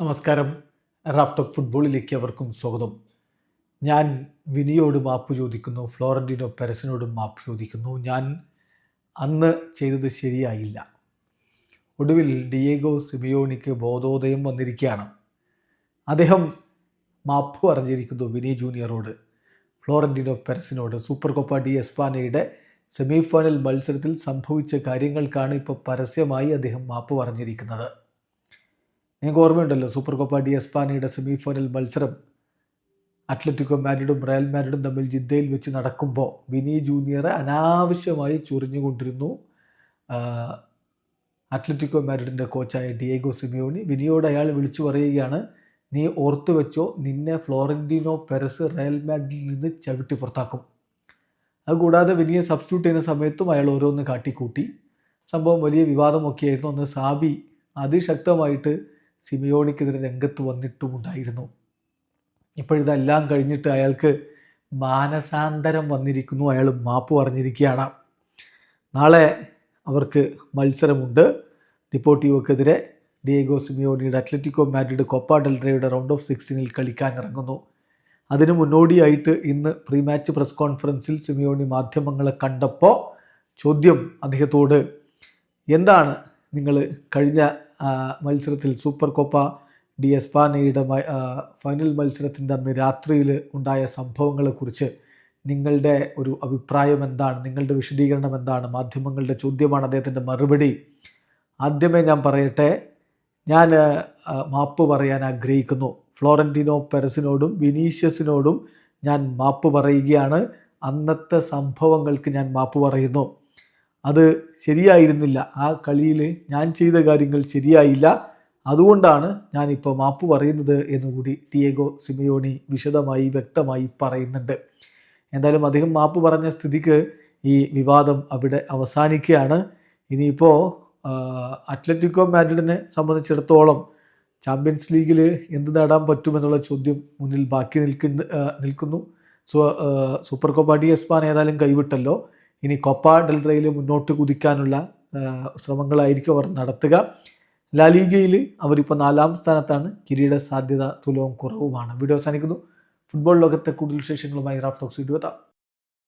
നമസ്കാരം. Raf talk ഫുട്ബോളിലേക്ക് അവർക്കും സ്വാഗതം. ഞാൻ വിനിയോട് മാപ്പ് ചോദിക്കുന്നു, ഫ്ലോറന്റീനോ പെരസിനോടും മാപ്പ് ചോദിക്കുന്നു. ഞാൻ അന്ന് ചെയ്തത് ശരിയായില്ല. ഒടുവിൽ ഡിയേഗോ സിമിയോണിക്ക് ബോധോദയം വന്നിരിക്കുകയാണ്. അദ്ദേഹം മാപ്പ് പറഞ്ഞിരിക്കുന്നു വിനി ജൂനിയറോട്, ഫ്ലോറന്റീനോ പെരസിനോട്. സൂപ്പർ കോപ്പ ഡി എസ്പാനയുടെ സെമി ഫൈനൽ മത്സരത്തിൽ സംഭവിച്ച കാര്യങ്ങൾക്കാണ് ഇപ്പോൾ പരസ്യമായി അദ്ദേഹം മാപ്പ് പറഞ്ഞിരിക്കുന്നത്. നിങ്ങൾക്ക് ഓർമ്മയുണ്ടല്ലോ, സൂപ്പർ കോപ്പ ഡി എസ്പാനയുടെ സെമി ഫൈനൽ മത്സരം അത്ലറ്റിക്കോ മാഡ്രിഡും റയൽ മാഡ്രിഡും തമ്മിൽ ജിദ്ദയിൽ വെച്ച് നടക്കുമ്പോൾ വിനി ജൂനിയർ അനാവശ്യമായി ചൊറിഞ്ഞുകൊണ്ടിരുന്നു അത്ലറ്റിക്കോ മാഡ്രിഡിൻ്റെ കോച്ചായ ഡിയേഗോ സിമിയോണി. വിനിയോട് അയാൾ വിളിച്ചു പറയുകയാണ്, നീ ഓർത്തു വെച്ചോ, നിന്നെ ഫ്ലോറന്റീനോ പെരസ് റയൽ മാഡ്രിഡിൽ നിന്ന് ചവിട്ടി പുറത്താക്കും. അതുകൂടാതെ വിനിയെ സബ്സ്റ്റിറ്റ്യൂട്ട് ചെയ്യുന്ന സമയത്തും അയാൾ ഓരോന്ന് കാട്ടിക്കൂട്ടി. സംഭവം വലിയ വിവാദമൊക്കെയായിരുന്നു. അന്ന് സാബി അതിശക്തമായിട്ട് സിമിയോണിക്കെതിരെ രംഗത്ത് വന്നിട്ടുമുണ്ടായിരുന്നു. ഇപ്പോഴിതെല്ലാം കഴിഞ്ഞിട്ട് അയാൾക്ക് മാനസാന്തരം വന്നിരിക്കുന്നു. അയാൾ മാപ്പ് പറഞ്ഞിരിക്കുകയാണ്. നാളെ അവർക്ക് മത്സരമുണ്ട്. ഡിപ്പോർട്ടീവോക്കെതിരെ ഡിയേഗോ സിമിയോണിയുടെ അത്ലറ്റിക്കോ മാഡ്രിഡ് കോപ്പ ഡെൽ റേയുടെ റൗണ്ട് ഓഫ് 16 കളിക്കാൻ ഇറങ്ങുന്നു. അതിനു മുന്നോടിയായിട്ട് ഇന്ന് പ്രീ മാച്ച് പ്രസ് കോൺഫറൻസിൽ സിമിയോണി മാധ്യമങ്ങളെ കണ്ടപ്പോൾ ചോദ്യം അദ്ദേഹത്തോട്, എന്താണ് നിങ്ങൾ കഴിഞ്ഞ മത്സരത്തിൽ സൂപ്പർ കോപ്പ ഡി എസ്പാനയുടെ ഫൈനൽ മത്സരത്തിൻ്റെ അന്ന് രാത്രിയിൽ ഉണ്ടായ സംഭവങ്ങളെക്കുറിച്ച് നിങ്ങളുടെ ഒരു അഭിപ്രായം എന്താണ്, നിങ്ങളുടെ വിശദീകരണം എന്താണ്? മാധ്യമങ്ങളുടെ ചോദ്യമാണ് അദ്ദേഹത്തിൻ്റെ മറുപടി. ആദ്യമേ ഞാൻ പറയട്ടെ, ഞാൻ മാപ്പ് പറയാൻ ആഗ്രഹിക്കുന്നു. ഫ്ലോറന്റീനോ പെരസിനോടും വിനീഷ്യസിനോടും ഞാൻ മാപ്പ് പറയുകയാണ്. അന്നത്തെ സംഭവങ്ങൾക്ക് ഞാൻ മാപ്പ് പറയുന്നു. അത് ശരിയായിരുന്നില്ല. ആ കളിയിൽ ഞാൻ ചെയ്ത കാര്യങ്ങൾ ശരിയായില്ല. അതുകൊണ്ടാണ് ഞാനിപ്പോൾ മാപ്പ് പറയുന്നത് എന്നുകൂടി ഡിയേഗോ സിമിയോണി വിശദമായി വ്യക്തമായി പറയുന്നുണ്ട്. എന്തായാലും അദ്ദേഹം മാപ്പ് പറഞ്ഞ സ്ഥിതിക്ക് ഈ വിവാദം അവിടെ അവസാനിക്കുകയാണ്. ഇനിയിപ്പോൾ അത്ലറ്റിക്കോ മാഡ്രിഡിനെ സംബന്ധിച്ചിടത്തോളം ചാമ്പ്യൻസ് ലീഗിൽ എന്ത് നേടാൻ പറ്റുമെന്നുള്ള ചോദ്യം മുന്നിൽ ബാക്കി നിൽക്കുന്നു. സൂപ്പർ കോപ്പ ഡി എസ്പാന ഏതായാലും കൈവിട്ടല്ലോ. ഇനി കോപ്പ ഡെൽ റേയിൽ മുന്നോട്ട് കുതിക്കാനുള്ള ശ്രമങ്ങളായിരിക്കും അവർ നടത്തുക. ലാലീഗയിൽ അവരിപ്പോൾ 4ാം സ്ഥാനത്താണ്. കിരീട സാധ്യത തുലവും കുറവുമാണ്. വീഡിയോ അവസാനിക്കുന്നു. ഫുട്ബോൾ ലോകത്തെ കൂടുതൽ വിശേഷങ്ങളുമായി റാഫ് ടോക്സ് വീഡിയോ എത്താം.